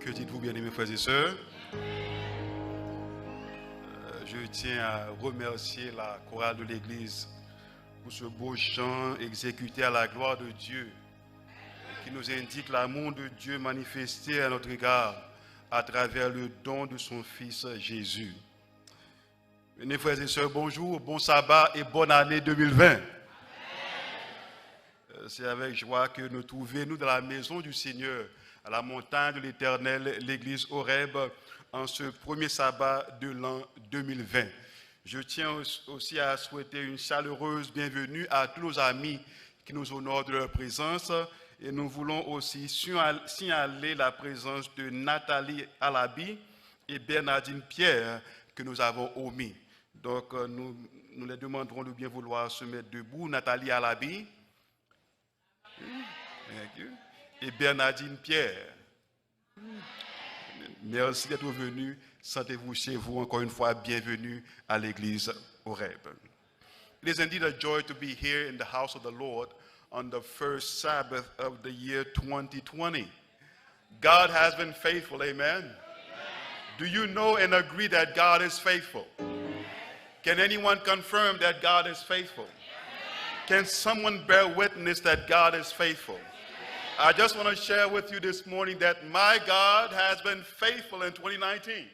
Que dites-vous, bien-aimés frères et sœurs? Je tiens à remercier la chorale de l'Église pour ce beau chant exécuté à la gloire de Dieu, qui nous indique l'amour de Dieu manifesté à notre égard à travers le don de son Fils Jésus. Mes frères et sœurs, bonjour, bon sabbat et bonne année 2020. C'est avec joie que nous trouvons, nous, dans la maison du Seigneur, à la montagne de l'Éternel, l'église Horeb, en ce premier sabbat de l'an 2020. Je tiens aussi à souhaiter une chaleureuse bienvenue à tous nos amis qui nous honorent de leur présence. Et nous voulons aussi signaler la présence de Nathalie Alabi et Bernardine Pierre que nous avons omis. Donc nous les demanderons de bien vouloir se mettre debout. Nathalie Alabi et Bernardine Pierre. Merci d'être venus. Sentez-vous chez vous encore une fois. Bienvenue à l'église Horeb. It is indeed a joy to be here in the house of the Lord on the first Sabbath of the year 2020. God has been faithful, amen? Do you know and agree that God is faithful? Can anyone confirm that God is faithful? Can someone bear witness that God is faithful? I just want to share with you this morning that my God has been faithful in 2019.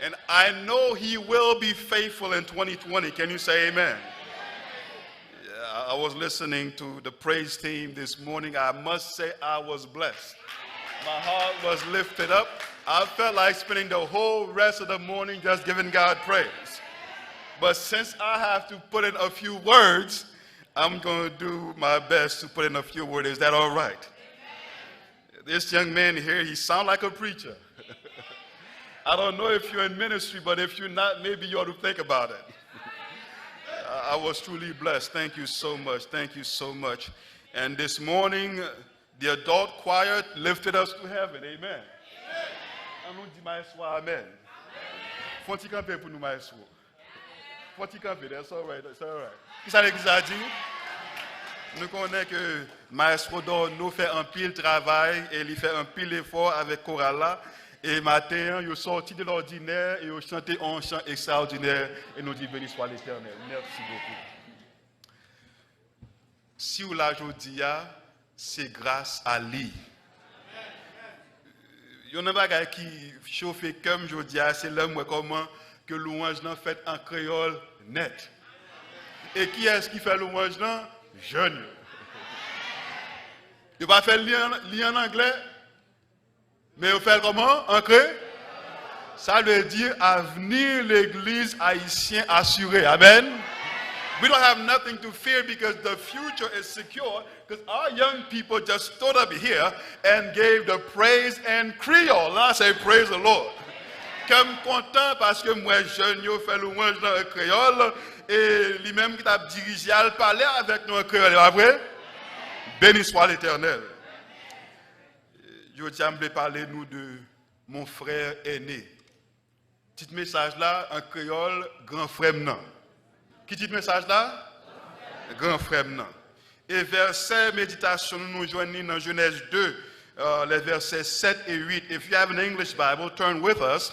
And I know He will be faithful in 2020. Can you say amen? Yeah, I was listening to the praise team this morning. I must say I was blessed. My heart was lifted up. I felt like spending the whole rest of the morning just giving God praise. But since I have to put in a few words, I'm going to do my best to put in a few words. Is that all right? This young man here, he sounds like a preacher. I don't know if you're in ministry, but if you're not, maybe you ought to think about it. I was truly blessed. Thank you so much. Thank you so much. And this morning, the adult choir lifted us to heaven. Amen. Amen. Fonti camper pour nous, maestro. Fonti camper, that's all right. That's all right. Qu'est-ce que l'église a dit? Nous connaissons que Maestro Dor nous fait un pile travail et il fait un pile effort avec Chorala. Et matin, il est sorti de l'ordinaire et il a chanté un chant extraordinaire et nous dit béni soit l'Éternel. Merci beaucoup. Si vous l'avez dit, c'est grâce à lui. Il y a un bagage qui chauffe comme je dis, c'est l'homme comment que louange n'a fait en créole net. Et qui est-ce qui fait louange là? Jeune. Il va faire lien en anglais, mais il fait comment? En créole? Ça veut dire avenir l'église haïtienne assurée. Amen. We don't have nothing to fear because the future is secure because our young people just stood up here and gave the praise in Creole. I say praise the Lord. Comme content parce que moi jeune yo fait louange dans le créole et lui-même qui t'a dirigé à parler avec nous en créole, pas vrai? Béni soit l'Éternel. Je tiens à parler nous de mon frère aîné. Petit message là en créole, grand frère non. Qui dit message là? Grand frère non. Et verset méditation nous joignons dans Genèse 2 les versets 7 et 8. If you have an English Bible, turn with us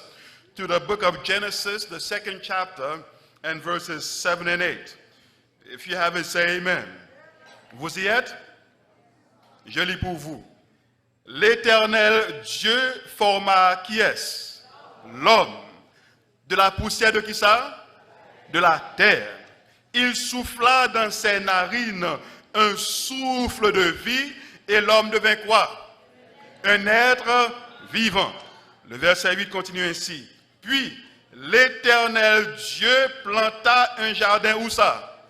to the book of Genesis, the second chapter, and verses 7 and 8. If you have it, say amen. Vous y êtes? Je lis pour vous. L'Éternel Dieu forma qui est? L'homme. De la poussière de qui ça? De la terre. Il souffla dans ses narines un souffle de vie et l'homme devint quoi? Un être vivant. Le verset 8 continue ainsi. Puis, l'Éternel Dieu planta un jardin où ça?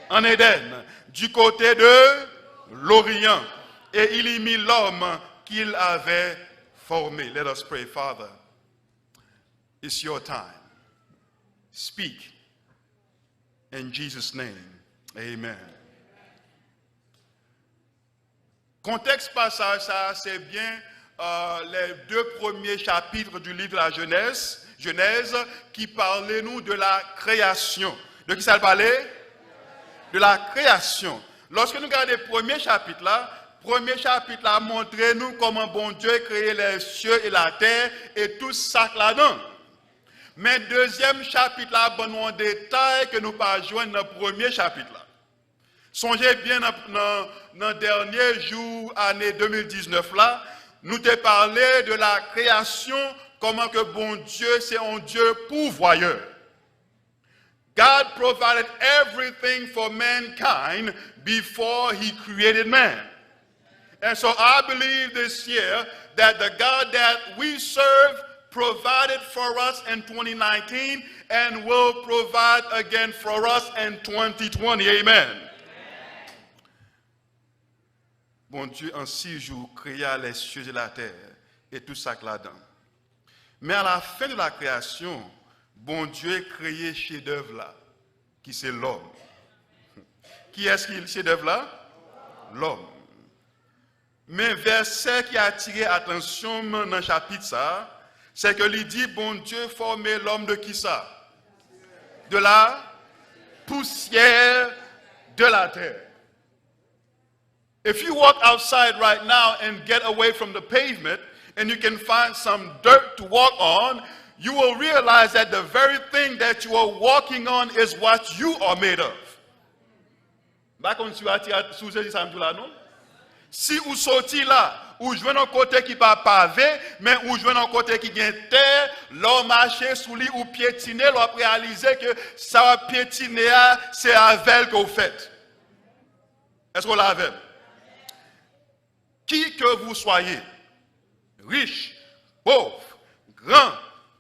En Éden, du côté de l'Orient. Et il y mit l'homme qu'il avait formé. Let us pray, Father. It's your time. Speak. In Jesus' name, amen. Contexte passage, ça, c'est bien les deux premiers chapitres du livre de la Genèse qui parlaient nous de la création. De qui ça parlait? De la création. Lorsque nous regardons le premier chapitre là, Premier chapitre a montré nous comment bon Dieu a créé les cieux et la terre et tout ça là-dedans. Mais deuxième chapitre là, bon nous en détail que nous pas joindre dans le premier chapitre là. Songez bien dans le dernier jour, année 2019 là, nous t'ai parlé de la création, comment que bon Dieu, c'est un Dieu pourvoyeur. God provided everything for mankind before he created man. And so I believe this year that the God that we serve provided for us in 2019 and will provide again for us in 2020. Amen. Bon Dieu, en 6 jours, créa les cieux et la terre et tout ça là-dedans. Mais à la fin de la création, bon Dieu a créé chef-d'œuvre là, qui c'est l'homme. Qui est-ce qui est le chef-d'œuvre là? L'homme. Mais verset qui a attiré attention dans le chapitre ça, c'est que il dit bon Dieu formait l'homme de qui ça? De la poussière de la terre. If you walk outside right now and get away from the pavement and you can find some dirt to walk on, you will realize that the very thing that you are walking on is what you are made of. Si vous sortez là, ou jouez dans côté qui pas pavé, mais ou jouez dans côté qui vient terre, l'homme marche sous lui ou piétiner, l'on réaliser que ça va piétiner, c'est avec que vous faites. Est-ce qu'on l'a avec? Qui que vous soyez, riche, pauvre, grand,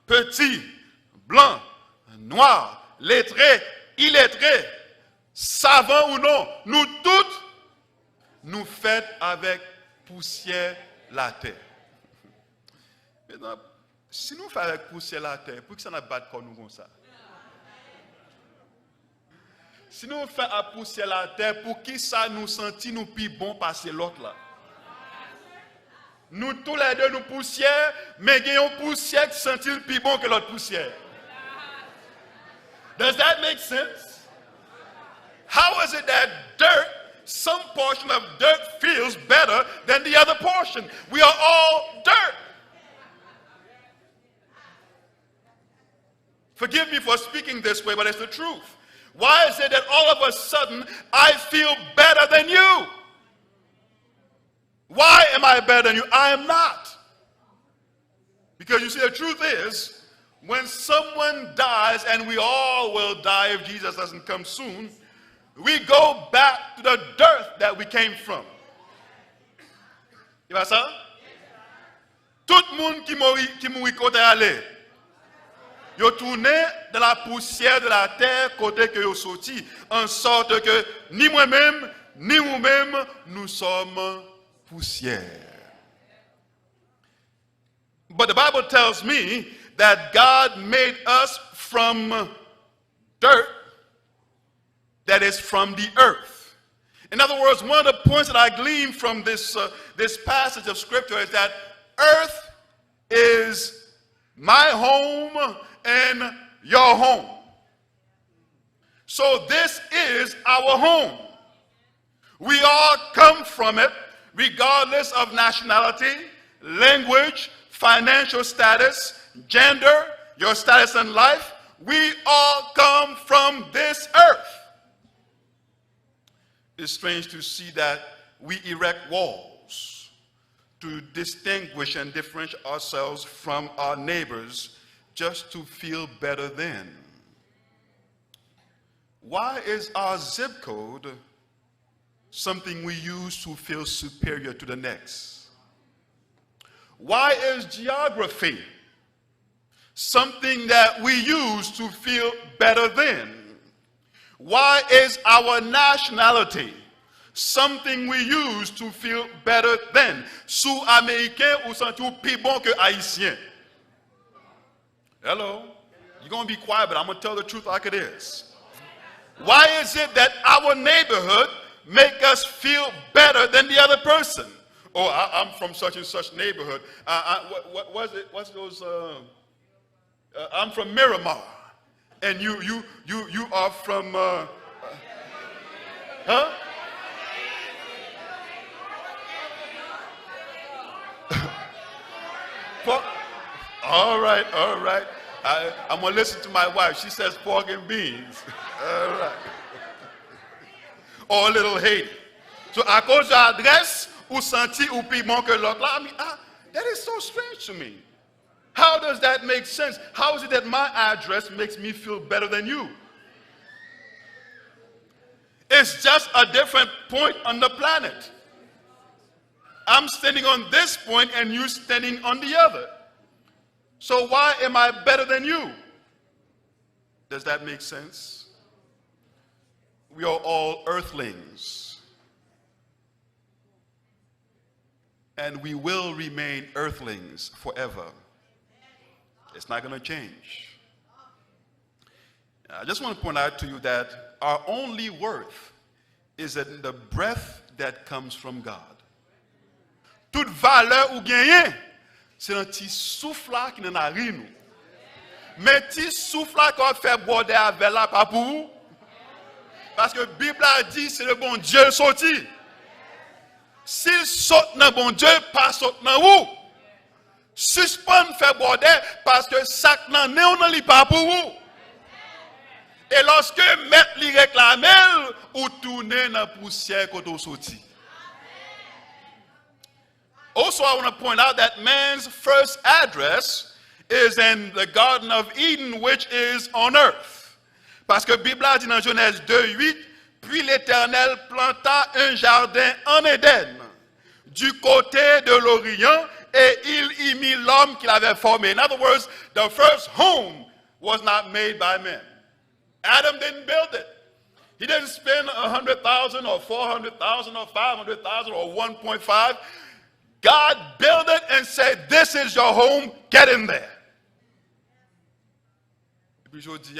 petit, blanc, noir, lettré, illettré, savant ou non, nous toutes, nous faites avec poussière la terre. Maintenant, si nous faisons avec poussière la terre, pour que ça n'a pas de corps nous comme ça? Si nous faisons à poussière la terre, pour qui ça nous sentit nous plus bon passer l'autre là? Nous tous les deux nous poussière, mais il y a une poussière qui sentit plus bon que l'autre poussière. Does that make sense? How is it that dirt, some portion of dirt feels better than the other portion? We are all dirt. Forgive me for speaking this way, but it's the truth. Why is it that all of a sudden I feel better than you? Why am I better than you? I am not. Because you see, the truth is, when someone dies, and we all will die if Jesus doesn't come soon, we go back to the dirt that we came from. Tu vois ça? Tout le monde qui mourit côté allé, yo tourné dans la poussière de la terre côté que yo sorti, en sorte que ni moi-même, ni vous-même, nous sommes poussière. But the Bible tells me that God made us from dirt that is from the earth. In other words, one of the points that I glean from this passage of scripture is that earth is my home and your home. So this is our home. We all come from it, regardless of nationality, language, financial status, gender, your status in life. We all come from this earth. It's strange to see that we erect walls to distinguish and differentiate ourselves from our neighbors just to feel better than. Why is our zip code something we use to feel superior to the next? Why is geography something that we use to feel better than? Why is our nationality something we use to feel better than? Sous américain ou senti plus bon que haïtien? Hello? You're going to be quiet, but I'm going to tell the truth like it is. Why is it that our neighborhood make us feel better than the other person? Oh, I'm from such and such neighborhood. What was it? What's those? I'm from Miramar, and you are from huh? All right, all right. I'm going to listen to my wife. She says pork and beans. All right. Or a little Haiti. So, à cause de l'adresse, ou senti ou piment que l'autre là, that is so strange to me. How does that make sense? How is it that my address makes me feel better than you? It's just a different point on the planet. I'm standing on this point and you standing on the other. So why am I better than you? Does that make sense? We are all earthlings. And we will remain earthlings forever. It's not going to change. I just want to point out to you that our only worth is in the breath that comes from God. Toute valeur ou gagnée, c'est un petit souffle qui n'en a rien. Mais petit souffle qu'on fait boire avec là, pas pour vous. Parce que la Bible a dit c'est le bon Dieu sorti. S'il saute dans bon Dieu, pas saute dans vous. Suspend fait boire parce que ça n'en est pas pour vous. Et lorsque maître li réclame, ou tourner dans la poussière quand on sorti. Also, I want to point out that man's first address is in the Garden of Eden, which is on earth. Parce que la Bible a dit dans Genèse 2:8, puis l'Éternel planta un jardin en Éden, du côté de l'Orient, et il y mit l'homme qu'il avait formé. In other words, the first home was not made by men. Adam didn't build it. He didn't spend 100,000 or 400,000 or 500,000 or 1.5. God built it and said, this is your home, get in there. Et puis je dis,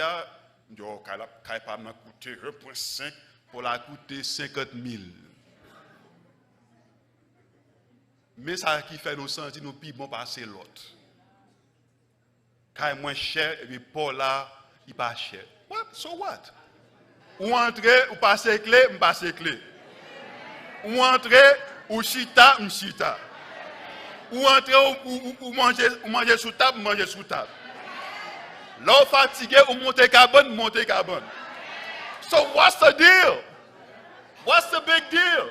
yo, kay pa m'a coûté 1.5 pour la coûter 50 000. Mais ça qui fait nous sentir nous plus bon passer l'autre. Kay moins cher et puis pour là, il pas cher. What? So what? Ou entrer, ou passer clé, ou passer clé. Ou entrer, ou chita, ou chita. Ou entrer, ou manger sous table, manger sous table. L'eau fatigué, ou monter carbone, monter carbone. So what's the deal? What's the big deal?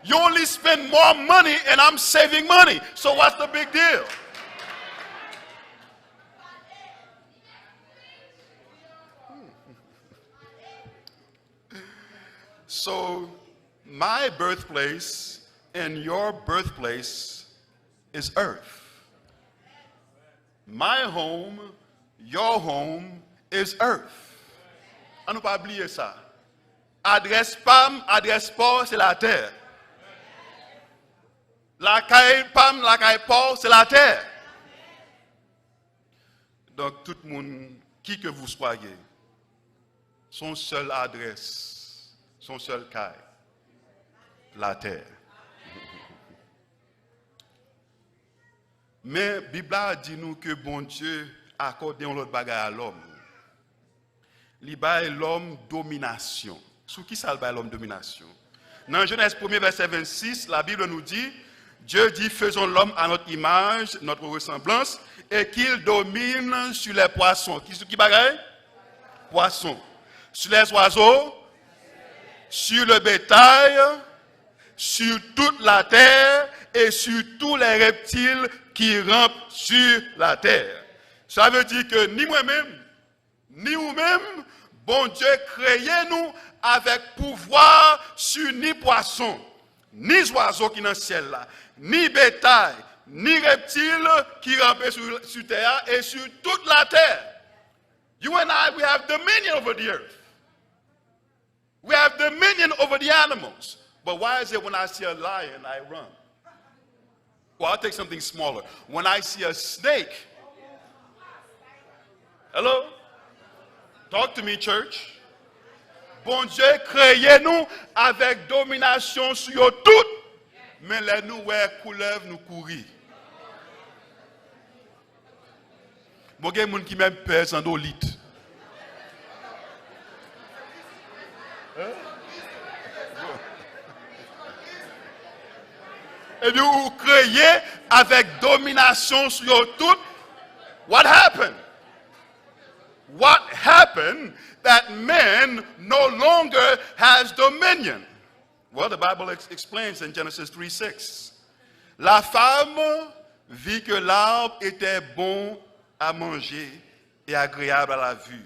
You only spend more money and I'm saving money. So what's the big deal? So my birthplace and your birthplace is earth. My home, your home is earth. On ne peut pas oublier ça. Adresse PAM, adresse port, c'est la terre. La caille PAM, la caille port, c'est la terre. Donc tout le monde, qui que vous soyez, son seule adresse, son seul caille, la terre. Mais la Bible dit nous que bon Dieu a accordé un autre bagage à l'homme. Il baille l'homme domination. Sous qui ça baille l'homme domination? Dans Genèse 1 verset 26, la Bible nous dit, Dieu dit faisons l'homme à notre image, notre ressemblance, et qu'il domine sur les poissons. Qui bagaille? Poissons. Sur les oiseaux, sur le bétail, sur toute la terre et sur tous les reptiles qui rampent sur la terre. Ça veut dire que ni moi-même, ni vous-même, bon Dieu créé nous avec pouvoir sur ni poisson, ni oiseaux qui dans le ciel là, ni bétail, ni reptiles qui rampent sur terre et sur toute la terre. You and I, we have dominion over the earth. We have dominion over the animals. But why is it when I see a lion, I run? Well, I'll take something smaller. When I see a snake, hello? Talk to me, church. Bon Dieu créé nous avec domination sur tout, mais les nous ouais couleuvre nous courir. Bon, il y a des gens qui même peur sans dolite. Et puis vous créez avec domination sur tout. What happened? What happened that man no longer has dominion? Well, the Bible explains in Genesis 3:6. La femme vit que l'arbre était bon à manger et agréable à la vue,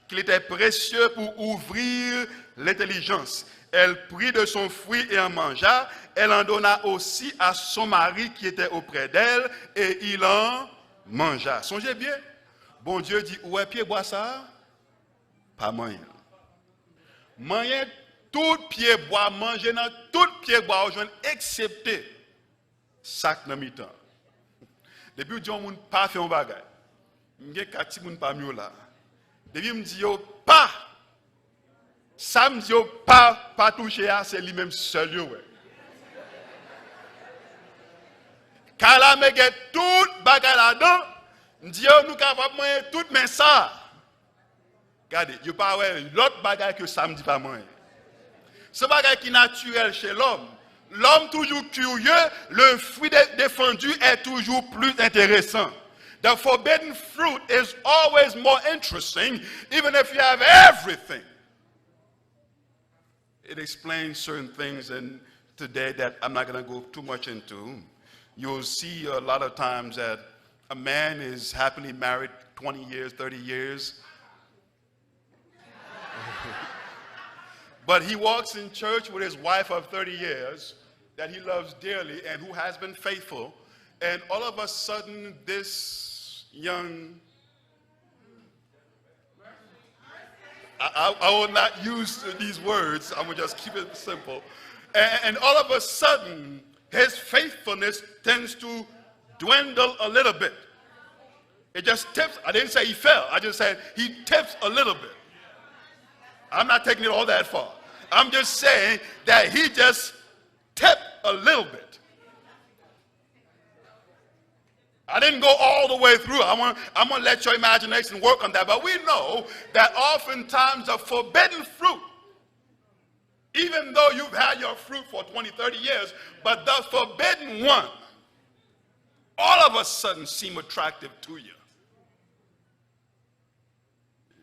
qu'il était précieux pour ouvrir l'intelligence. Elle prit de son fruit et en mangea. Elle en donna aussi à son mari qui était auprès d'elle et il en mangea. Songez bien. Bon Dieu dit, où est pied bois ça? Pas moyen. Moyen, tout pied bois, manger dans tout pied bois, excepté sac dans mi-temps. Depuis que je pas fait un bagage, je ne pas mieux là. Depuis que je dis pas, ça me dit pas toucher à c'est lui-même seul. Quand la me get tout bagage là-dedans, je dis nous capable moyen tout mais ça. Regardez, je pas l'autre bagage que ça me dit pas moyen. Ce bagage qui est naturel chez l'homme. L'homme toujours curieux, le fruit défendu est toujours plus intéressant. The forbidden fruit is always more interesting, even if you have everything. It explains certain things and today that I'm not going to go too much into. You'll see a lot of times that a man is happily married 20 years, 30 years. But he walks in church with his wife of 30 years that he loves dearly and who has been faithful. And all of a sudden, this young, I will not use these words, I'm going to just keep it simple. And all of a sudden, his faithfulness tends to dwindle a little bit. It just tips. I didn't say he fell. I just said he tips a little bit. I'm not taking it all that far. I'm just saying that he just tipped a little bit. I didn't go all the way through. I'm going to let your imagination work on that. But we know that oftentimes the forbidden fruit, even though you've had your fruit for 20, 30 years, but the forbidden one, all of a sudden seem attractive to you.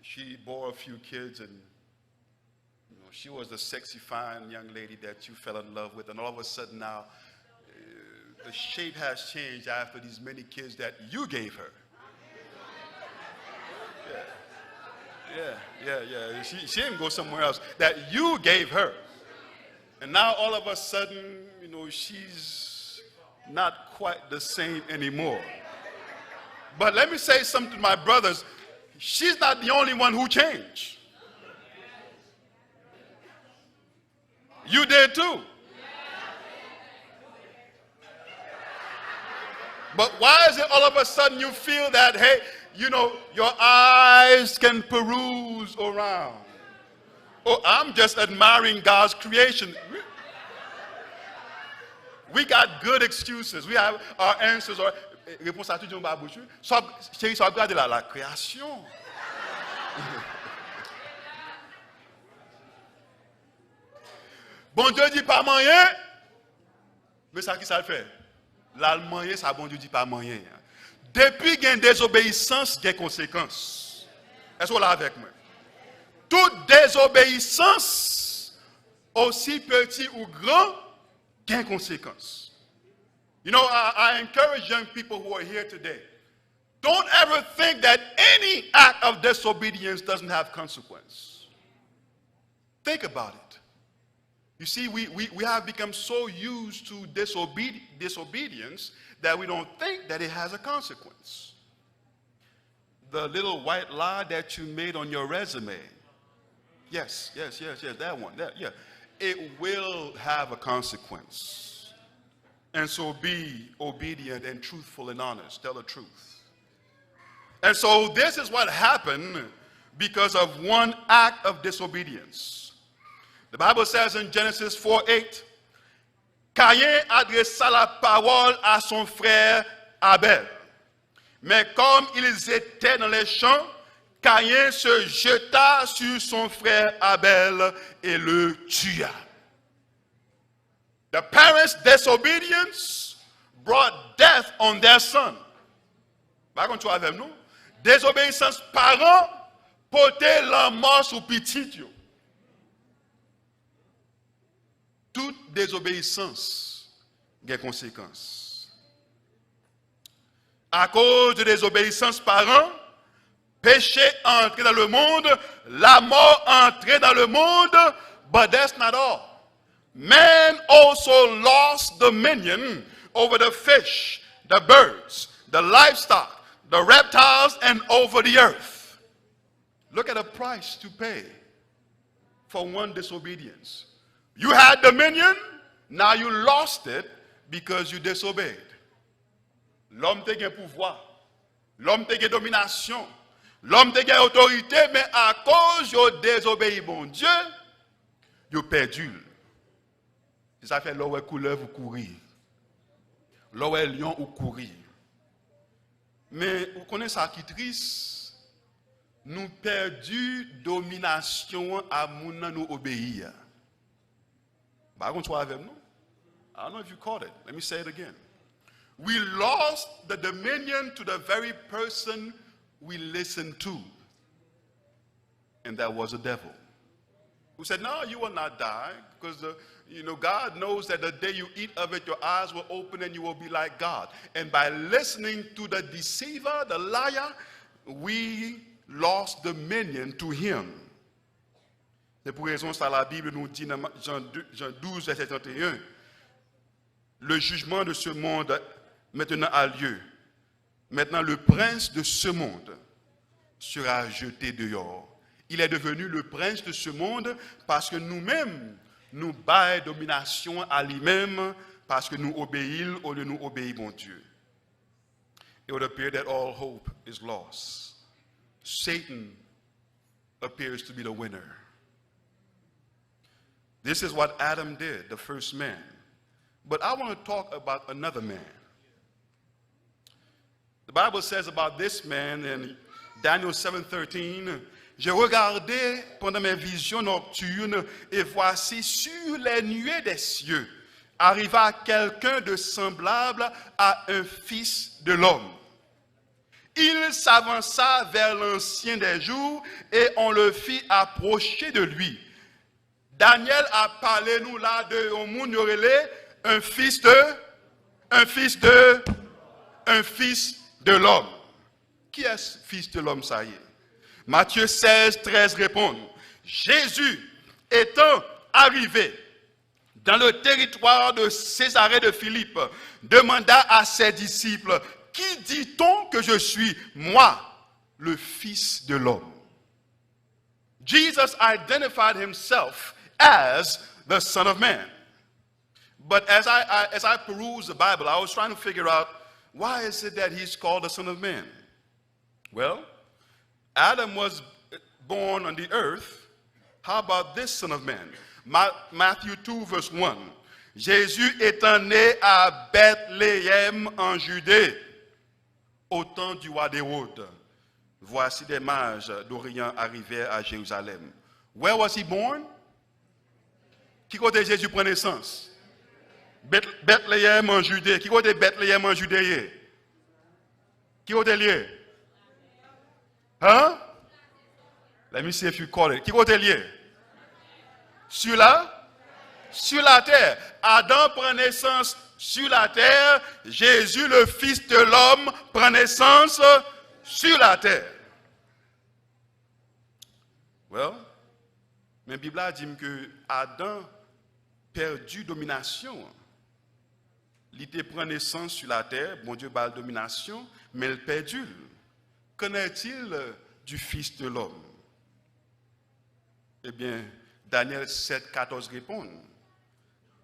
She bore a few kids and she was the sexy, fine young lady that you fell in love with, and all of a sudden now, the shape has changed after these many kids that you gave her. Yeah. She didn't go somewhere else. That you gave her. And now all of a sudden, she's not quite the same anymore. But let me say something to my brothers. She's not the only one who changed. You did too. But why is it all of a sudden you feel that, hey, your eyes can peruse around? Oh, I'm just admiring God's creation. We got good excuses. We have our answers. Réponse à tout John Babouchu. Chérie, soit regarder la création. Bon Dieu dit pas moyen, mais ça qui ça le fait? L'Allemagne, ça bon Dieu dit pas moyen. Depuis qu'il y a une désobéissance, il y a des conséquences. Est-ce que vous êtes là avec moi? Toute désobéissance, aussi petit ou grand, il y a des conséquences. I encourage young people who are here today. Don't ever think that any act of disobedience doesn't have consequence. Think about it. You see, we have become so used to disobedience that we don't think that it has a consequence. The little white lie that you made on your resume. Yes, that one. Yeah. It will have a consequence. And so be obedient and truthful and honest. Tell the truth. And so this is what happened because of one act of disobedience. The Bible says in Genesis 4:8, Caïn adressa la parole à son frère Abel. Mais comme ils étaient dans les champs, Caïn se jeta sur son frère Abel et le tua. The parents' disobedience brought death on their son. Par contre, tu avec nous. Désobéissance parents, porter la mort sous petit. Toute désobéissance a des conséquences. À cause de désobéissance parents, péché entré dans le monde, la mort entrée dans le monde, but that's not all. Man also lost dominion over the fish, the birds, the livestock, the reptiles, and over the earth. Look at the price to pay for one disobedience. You had dominion, now you lost it because you disobeyed. L'homme te gen pouvoir, l'homme te gen domination, l'homme te gen autorité, mais à cause de désobéi bon Dieu, you perdu. Ça fait l'eau couleuvre ou courir. L'eau lion ou courir. Mais vous connaissez ça qui est triste? Nous perdu domination à moun nous obéir. Par contre, avec nous? I don't know if you caught it. Let me say it again. We lost the dominion to the very person we listened to. And that was the devil. Who said, no, you will not die. Because God knows that the day you eat of it, your eyes will open and you will be like God. And by listening to the deceiver, the liar, we lost dominion to him. C'est pour raison ça la Bible nous dit dans Jean 12, verset 31, le jugement de ce monde maintenant a lieu. Maintenant, le prince de ce monde sera jeté dehors. Il est devenu le prince de ce monde parce que nous-mêmes, nous baillons domination à lui-même parce que nous obéissons au lieu de nous obéir, mon Dieu. It would appear that all hope is lost. Satan appears to be the winner. This is what Adam did, the first man. But I want to talk about another man. The Bible says about this man in Daniel 7:13, j'ai regardé pendant mes visions nocturnes et voici sur les nuées des cieux arriva quelqu'un de semblable à un fils de l'homme. Il s'avança vers l'ancien des jours et on le fit approcher de lui. Daniel a parlé nous là de un monde un fils de l'homme. Qui est ce fils de l'homme, ça y est? Matthieu 16, 13 répond, Jésus étant arrivé dans le territoire de Césarée de Philippe, demanda à ses disciples, qui dit-on que je suis, moi, le fils de l'homme? Jesus identified himself as the Son of Man. But as I peruse the Bible, I was trying to figure out, why is it that he's called the Son of Man? Well, Adam was born on the earth. How about this Son of Man? Matthew 2, verse 1. Jésus étant né à Bethléem en Judée, au temps du roi d'Hérode. Voici des mages d'Orient arrivèrent à Jérusalem. Where was he born? Qui côté Jésus prend naissance? Bethléem en Judée. Qui côté Bethléem en Judée? Qui côté lié? Hein? Let me see if you call it. Qui côté lié? Sur la terre. Adam prend naissance sur la terre. Jésus, le Fils de l'homme, prend naissance sur la terre. Well, mais la Bible dit que Adam perdu domination. Il était prend naissance sur la terre, bon Dieu bat la domination, mais il perdu. Qu'en est-il du Fils de l'homme? Eh bien, Daniel 7, 14 répond.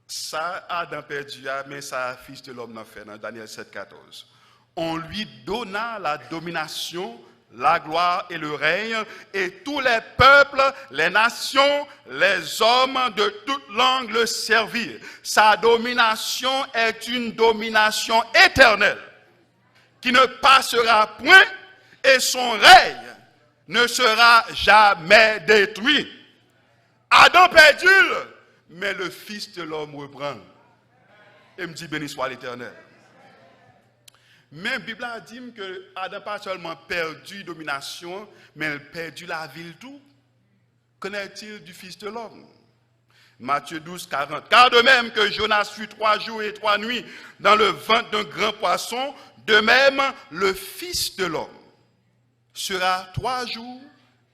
Ça, Adam perdu, mais ça, Fils de l'homme n'a fait dans Daniel 7, 14. On lui donna la domination, la gloire et le règne, et tous les peuples, les nations, les hommes de toute langue le servirent. Sa domination est une domination éternelle, qui ne passera point, et son règne ne sera jamais détruit. Adam perdu, mais le Fils de l'homme reprend. Et me dit, béni soit l'Éternel. Mais la Bible a dit que Adam n'a pas seulement perdu domination, mais il a perdu la ville tout. Qu'en est-il du Fils de l'homme? Matthieu 12, 40. Car de même que Jonas fut 3 jours et 3 nuits dans le ventre d'un grand poisson, de même le Fils de l'homme sera 3 jours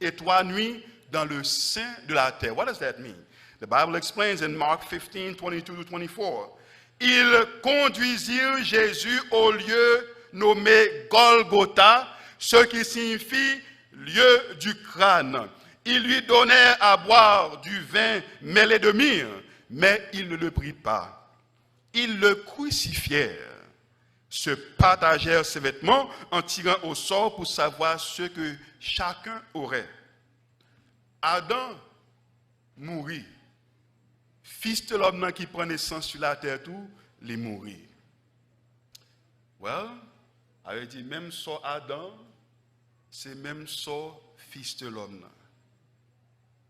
et 3 nuits dans le sein de la terre. What does that mean? The Bible explains in Mark 15, 22-24. Ils conduisirent Jésus au lieu nommé Golgotha, ce qui signifie lieu du crâne. Ils lui donnèrent à boire du vin mêlé de myrrhe, mais il ne le prit pas. Ils le crucifièrent, se partagèrent ses vêtements en tirant au sort pour savoir ce que chacun aurait. Adam mourit. Fils de l'homme qui prend naissance sur la terre, tout, il mourit. Well, avait dit même ça Adam, c'est même ça fils de l'homme.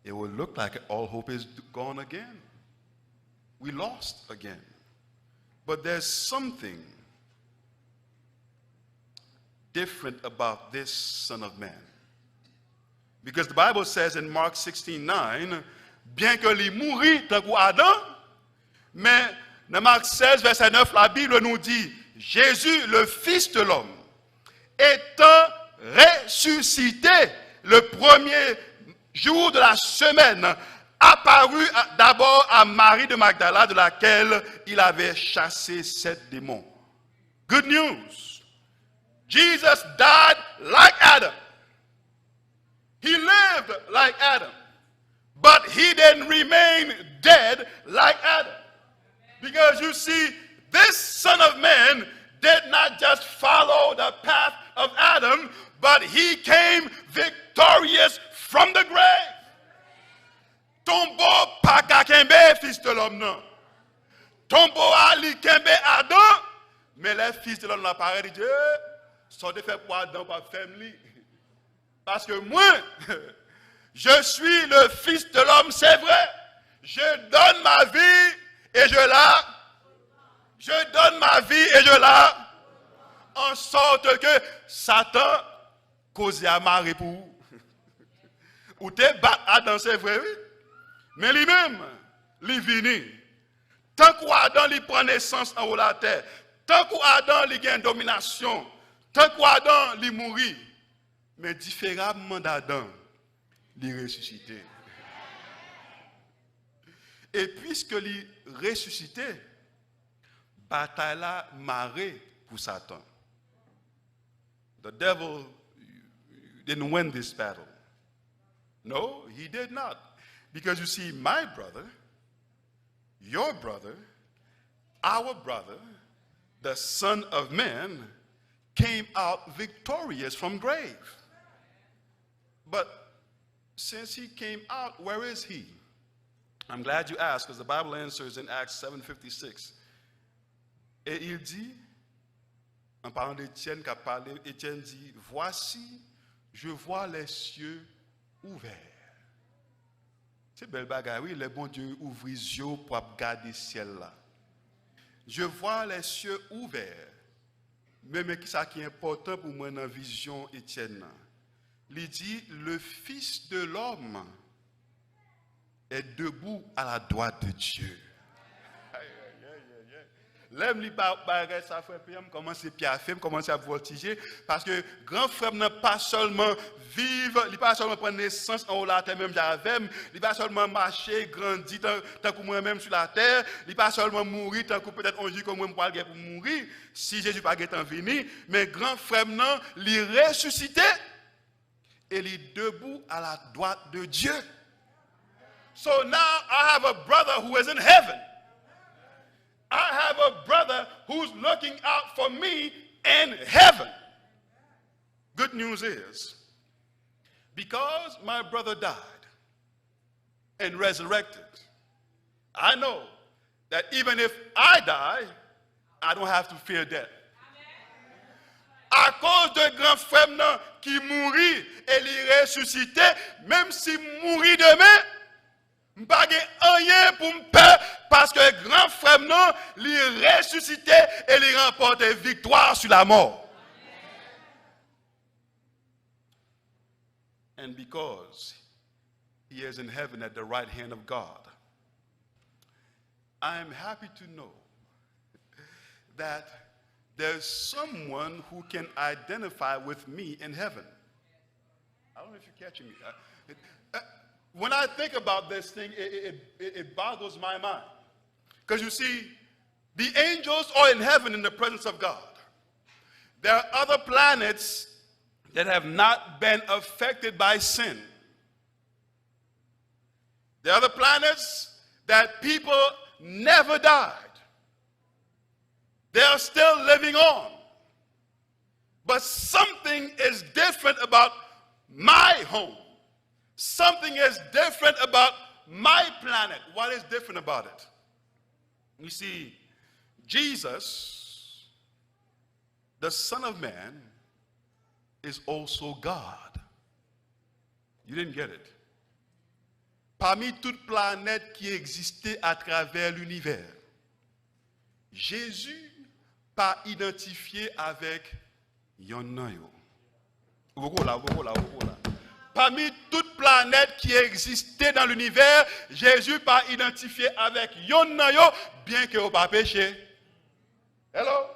It will look like all hope is gone again. We lost again. But there's something different about this Son of Man. Because the Bible says in Mark 16:9, bien que lui mourit tant qu'Adam, mais dans Marc 16, verset 9, la Bible nous dit, Jésus, le Fils de l'homme, étant ressuscité le premier jour de la semaine, apparut d'abord à Marie de Magdala, de laquelle il avait chassé 7 démons. Good news. Jesus died like Adam. He lived like Adam. But he didn't remain dead like Adam. Because you see, this Son of Man did not just follow the path of Adam, but he came victorious from the grave. Tombo pa ka kembe fils de l'homme non. Tombo ali kembe Adam, mais les fils de l'homme apparaissent et disent, ça te fait pour Adam, pas famille. Parce que moi, je suis le Fils de l'homme, c'est vrai. Je donne ma vie et je la. Je donne ma vie et je la. En sorte que Satan cause à marrer pour. Ou te bat Adam, c'est vrai, oui. Mais lui-même, lui vini. Tant qu'Adam lui prend naissance en haut de la terre, tant qu'Adam lui gagne domination, tant qu'Adam lui mourit, mais différemment d'Adam, il ressuscité. Et puisque il ressuscité, bataille la marée pour Satan. The devil didn't win this battle. No, he did not. Because you see, my brother, your brother, our brother, the Son of Man, came out victorious from grave. But since he came out, where is he? I'm glad you asked, because the Bible answers in Acts 7:56. Et il dit, en parlant d'Étienne qui a parlé, Étienne dit, voici, je vois les cieux ouverts. C'est belle bagaille, oui, le bon Dieu ouvre les yeux pour regarder le ciel là. Je vois les cieux ouverts. Mais qui est important pour moi dans la vision Étienne. Il dit, le Fils de l'homme est debout à la droite de Dieu. L'aime li bagay ça frère PM commence à piaffer, commence à voltiger parce que grand frère n'a pas seulement vivre, il pas seulement prendre naissance en haut la terre même j'avais, il pas seulement marcher, grandir tant que moi même sur la terre, il pas seulement mourir tant que peut-être on dit comme moi pour mourir si Jésus pas est venu, mais grand frère n'a il ressuscité et il est debout à la droite de Dieu. So now I have a brother who is in heaven. I have a brother who's looking out for me in heaven. Good news is, because my brother died and resurrected, I know that even if I die, I don't have to fear death. À cause de grand frère qui mourit et il ressuscité, même s'il mourit demain, Pas rien pour me peur parce que grand frère non, il ressuscité et il remporte victoire sur la mort. And because he is in heaven at the right hand of God, I am happy to know that there's someone who can identify with me in heaven. I don't know if you're catching me. When I think about this thing, it boggles my mind. Because you see, the angels are in heaven in the presence of God. There are other planets that have not been affected by sin. There are other planets that people never died. They are still living on. But something is different about my home. Something is different about my planet. What is different about it? You see, Jesus, the Son of Man, is also God. You didn't get it. Parmi toutes planètes qui existaient à travers l'univers, Jésus pas identifié avec yon nan yo. Voilà. Parmi toutes planètes qui existaient dans l'univers, Jésus pas identifié avec yon nan yo, bien que vous pas péché. Hello?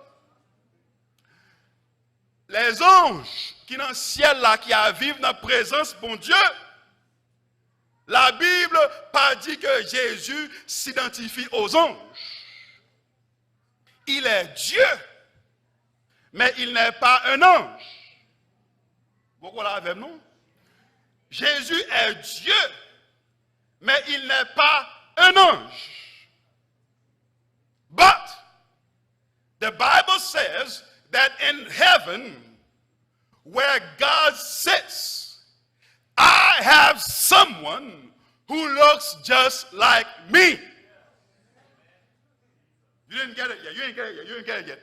Les anges qui dans le ciel là, qui vivent dans la présence bon Dieu, la Bible pas dit que Jésus s'identifie aux anges. Il est Dieu, mais il n'est pas un ange. Vous comprenez avec nous? Jésus est Dieu, mais il n'est pas un ange. But the Bible says that in heaven, where God sits, I have someone who looks just like me. You didn't get it yet. You didn't get it yet.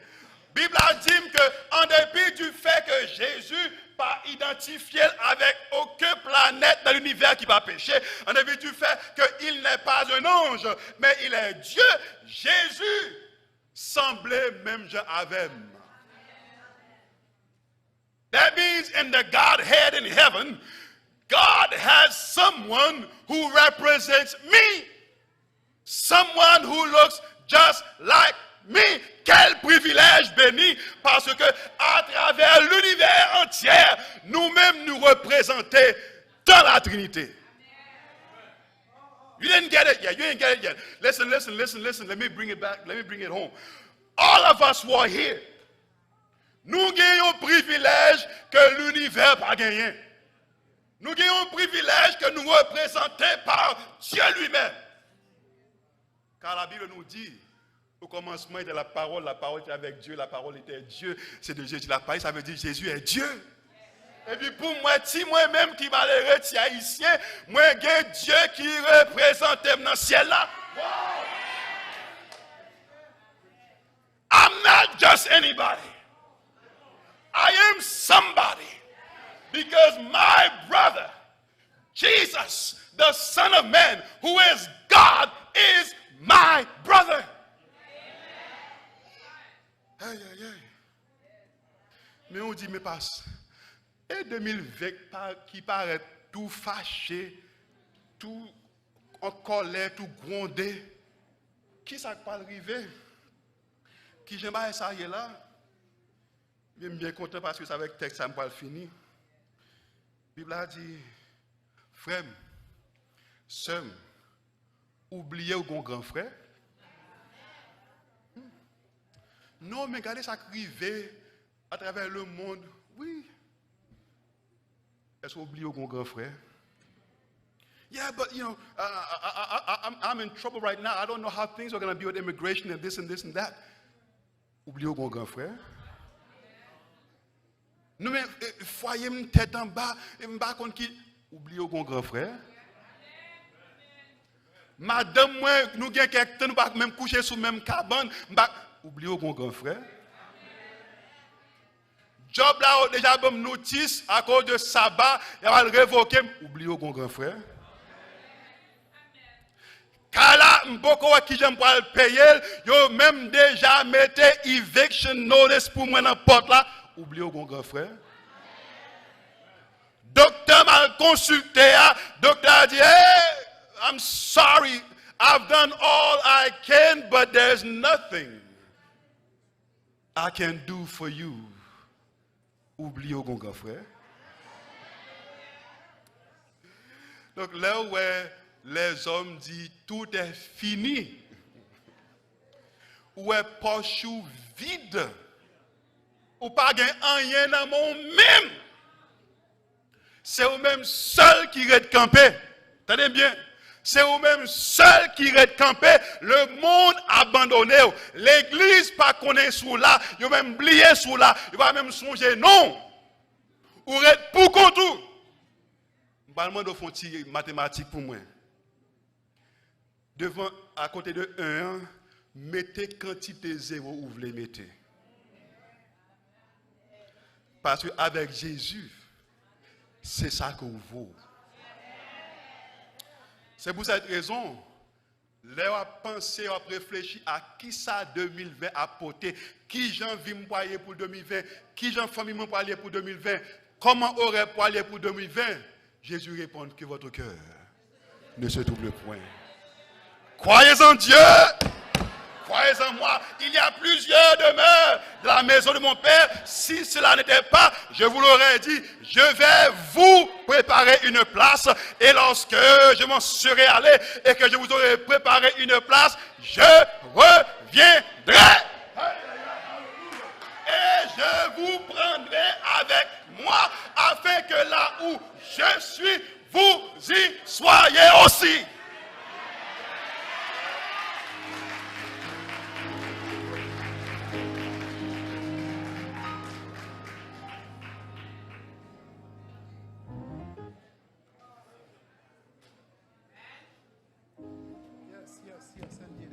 Bible a dit qu'en dépit du fait que Jésus pas identifié avec aucune planète dans l'univers qui va pécher, en dépit du fait qu'il n'est pas un ange, mais il est Dieu, Jésus semblait même avec moi. That means in the Godhead in heaven, God has someone who represents me. Someone who looks just like me. Quel privilège béni, parce que à travers l'univers entier, nous-mêmes nous représentons dans la Trinité. You didn't get it yet. You didn't get it yet. Listen. Let me bring it back. Let me bring it home. All of us who are here, nous gagnons privilège que l'univers n'a pas gagné. Nous gagnons privilège que nous représentons par Dieu lui-même. Car la Bible nous dit, au commencement était la parole était avec Dieu, la parole était Dieu, c'est de Jésus la parole, ça veut dire Jésus est Dieu. Et puis pour moi, si moi-même qui malheureux, si haïtien, moi j'ai Dieu qui représente dans le ciel là. Wow. I'm not just anybody. I am somebody. Because my brother, Jesus, the Son of Man, who is God, is my brother. Aïe. Mais on dit, mais passe. Et 2020 qui paraît tout fâché, tout en colère, tout grondé. Qui ça pas arrivé? Qui j'aime pas ça y est là? Je suis bien content parce que c'est avec le texte ça me pas fini. La Bible a dit, frère, sœur, oubliez ou grand frère. Non, mais regardez ça arrivé à travers le monde. Oui. Est-ce que vous oubliez au grand frère? Yeah, but you know, I'm in trouble right now. I don't know how things are going to be with immigration and this and that. Oubliez au grand frère. Non, mais foyer me tête en bas, et me bas contre qui? Oubliez au grand frère. Madame, moi, nous avons quelques temps, nous ne même coucher sous même cabane. Oubliez au grand frère. Job là, déjà, bon notice, à cause de sabbat, il va le révoquer. Oubliez au grand frère. Kala mboko qui j'aime pas le payer, yo même déjà mettez eviction notice pour moi dans porte là. Oubliez mon grand frère. Docteur m'a consulté, docteur a dit, hey, I'm sorry, I've done all I can, but there's nothing I can do for you. Oubliez mon grand frère. Donc là où les hommes disent tout est fini, où est poche vide, ou pas rien dans mon même. C'est vous-même seul qui reste campé. Tenez bien. C'est vous-même seul qui reste campé. Le monde abandonné. L'église pas connaît sous là. Vous même oublié sous là. Vous va même songer non. Ou reste pour contour. Je vais demander font mathématiques pour moi. Devant, à côté de 1, mettez quantité 0 où vous voulez mettre. Parce qu'avec Jésus, c'est ça que vous vaut. C'est pour cette raison, là, on a pensé, on a réfléchi à qui ça 2020 a porté, qui j'en vis me pour 2020, qui j'en famille me pour 2020, comment aurait parlé pour 2020. Jésus répond que votre cœur ne se trouble point. Croyez en Dieu. Croyez en moi, il y a plusieurs demeures de la maison de mon Père. Si cela n'était pas, je vous l'aurais dit, je vais vous préparer une place. Et lorsque je m'en serai allé et que je vous aurai préparé une place, je reviendrai. Et je vous prendrai avec moi afin que là où je suis, vous y soyez aussi.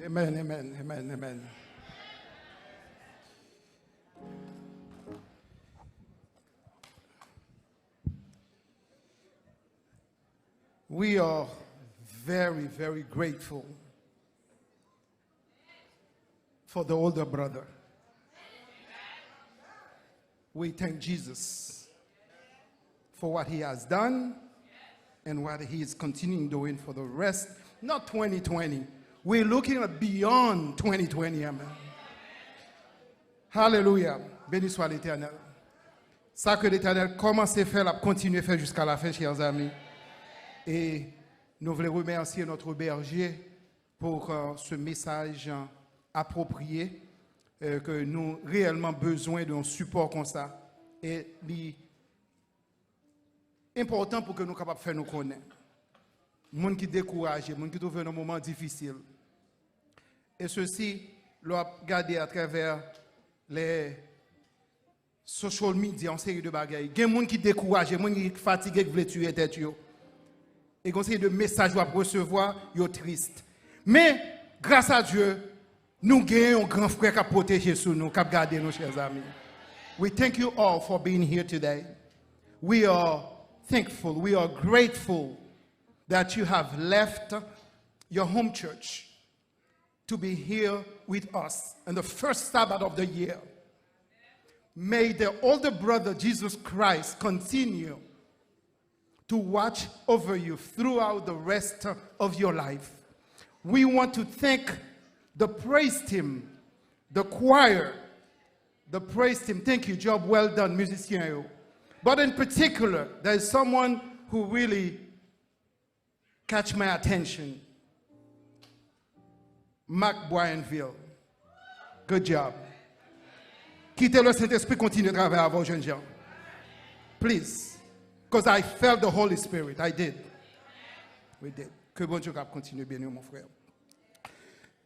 Amen, amen, amen, amen. We are very, very grateful for the older brother. We thank Jesus for what he has done and what he is continuing doing for the rest, not 2020. We're looking at beyond 2020, amen. Hallelujah. Béni soit l'Éternel. Ça que l'Éternel commence à faire, l'a continué à faire jusqu'à la fin, chers amis. Et nous voulons remercier notre berger pour ce message approprié, que nous avons réellement besoin d'un support comme ça. Et important pour que nous soyons capables de faire nous connaître. Les gens qui découragent, les gens qui trouvent un moment difficile. Et ceci, l'on a regardé à travers les social media, en série de bagailles. Il y a des gens qui découragent, des gens qui sont fatigués, qui veulent tuer tête. Et quand c'est de messages à recevoir, ils sont tristes. Mais, grâce à Dieu, nous avons un grand frère qui a protégé sur nous, qui a gardé nos chers amis. We thank you all for being here today. We are thankful, we are grateful that you have left your home church to be here with us on the first Sabbath of the year. May the older brother, Jesus Christ, continue to watch over you throughout the rest of your life. We want to thank the praise team, the choir, the praise team. Thank you, job well done, musician. But in particular, there is someone who really catch my attention. Mark Bryanville. Good job. Quittez le Saint-Esprit, continuez de travailler avec vos jeunes gens. Please. Because I felt the Holy Spirit. I did. We did. Que bon Dieu continue bien, mon frère.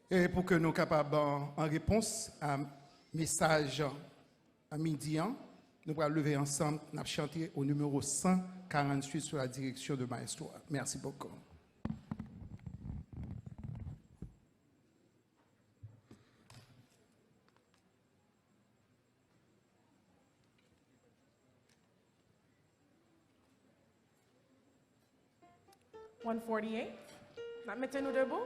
Et pour que nous soyons capables, en réponse à un message à midi, nous allons lever ensemble, nous allons chanter au numéro 148 sous la direction de Maestro. Merci beaucoup. $148. Mettez-nous debout.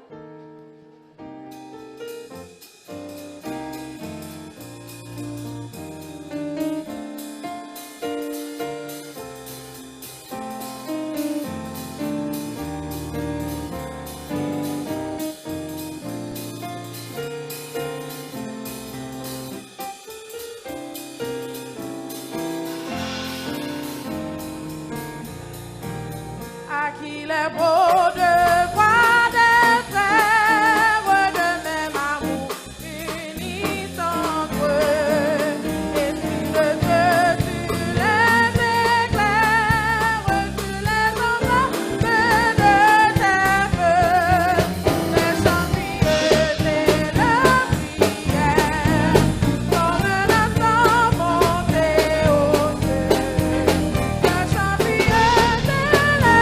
À qui les beaux devoirs des frères de même amour unissent entre eux. Esprit de Dieu, tu les éclaires, tu les enveloppes de tes feux. Les champignes et leurs prières comme un instant monté aux cieux. Les champignes et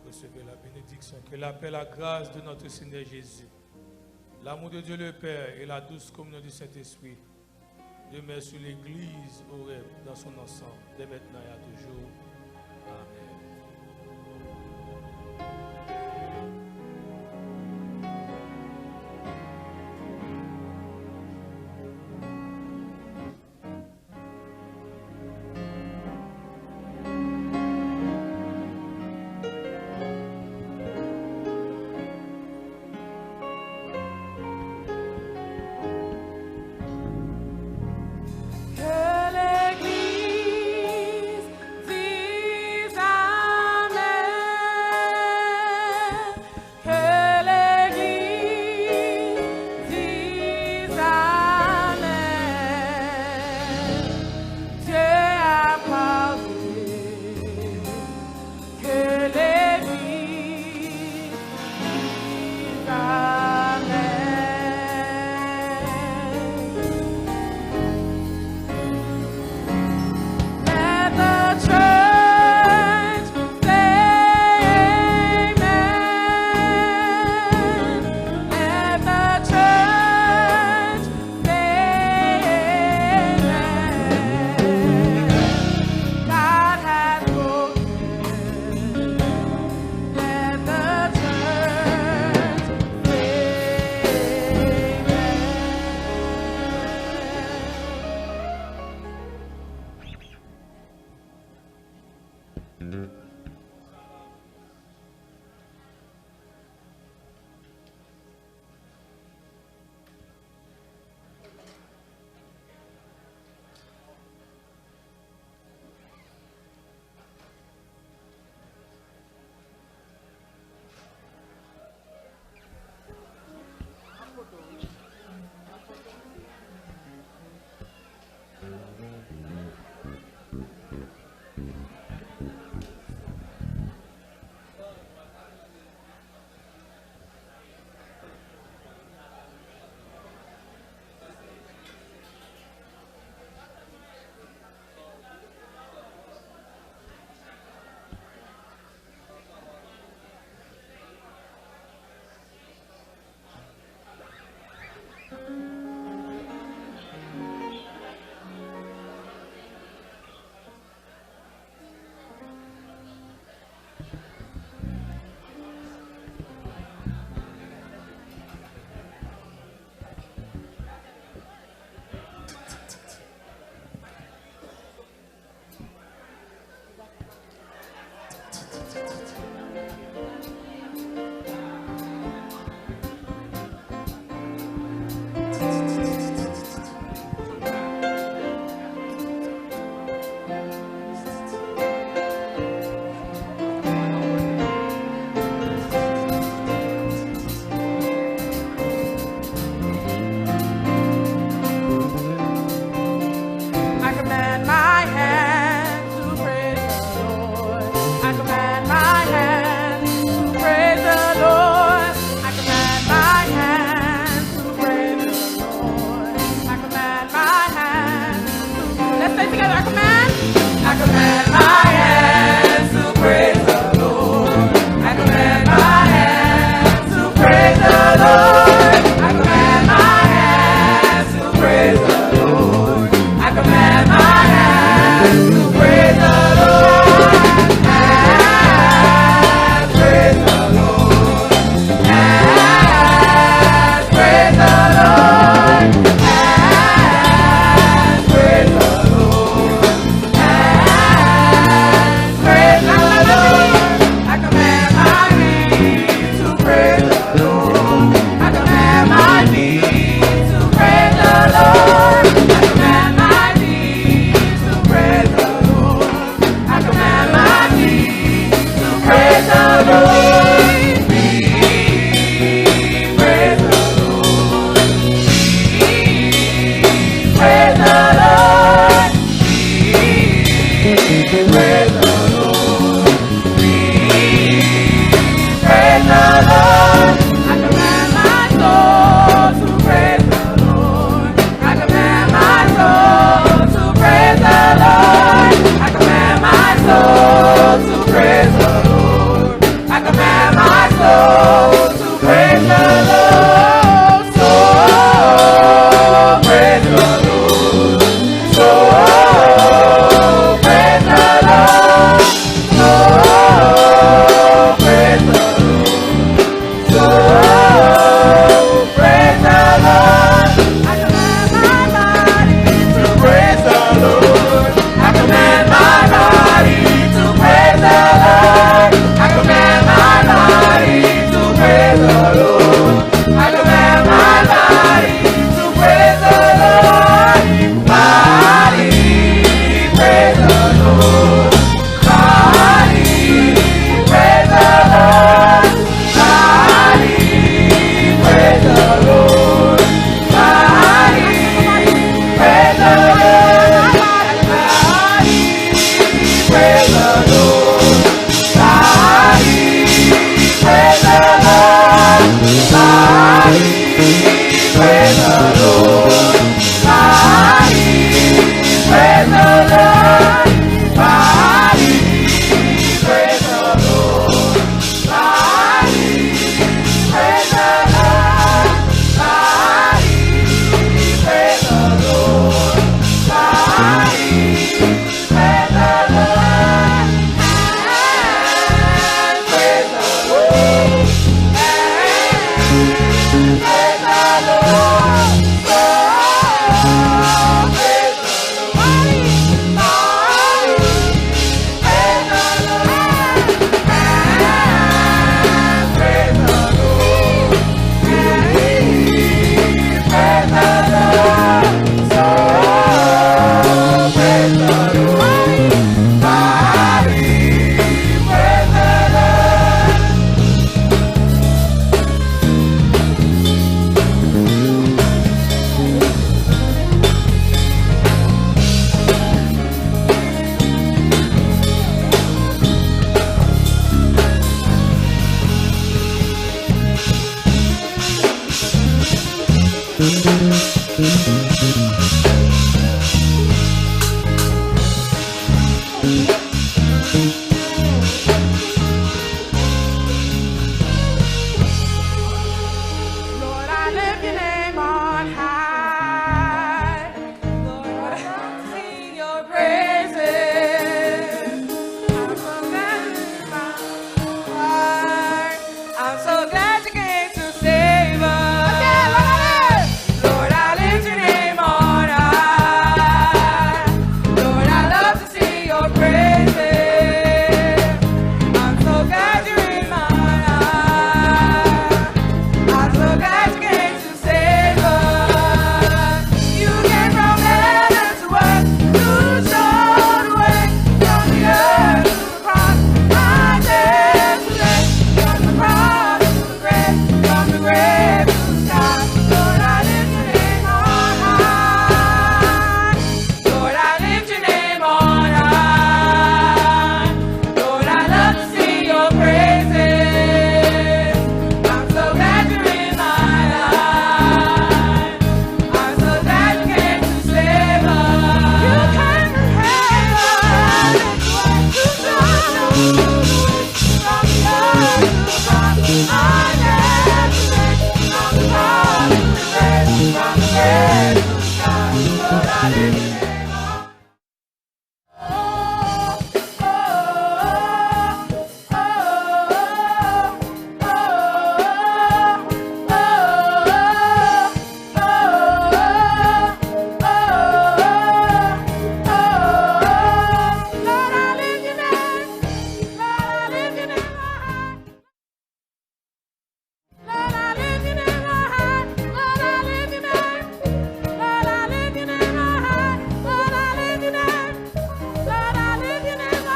Recevez la bénédiction. Que la paix, la grâce de notre Seigneur Jésus, l'amour de Dieu le Père et la douce communion du Saint-Esprit demeurent sur l'Église au rêve dans son ensemble, dès maintenant et à toujours. Amen.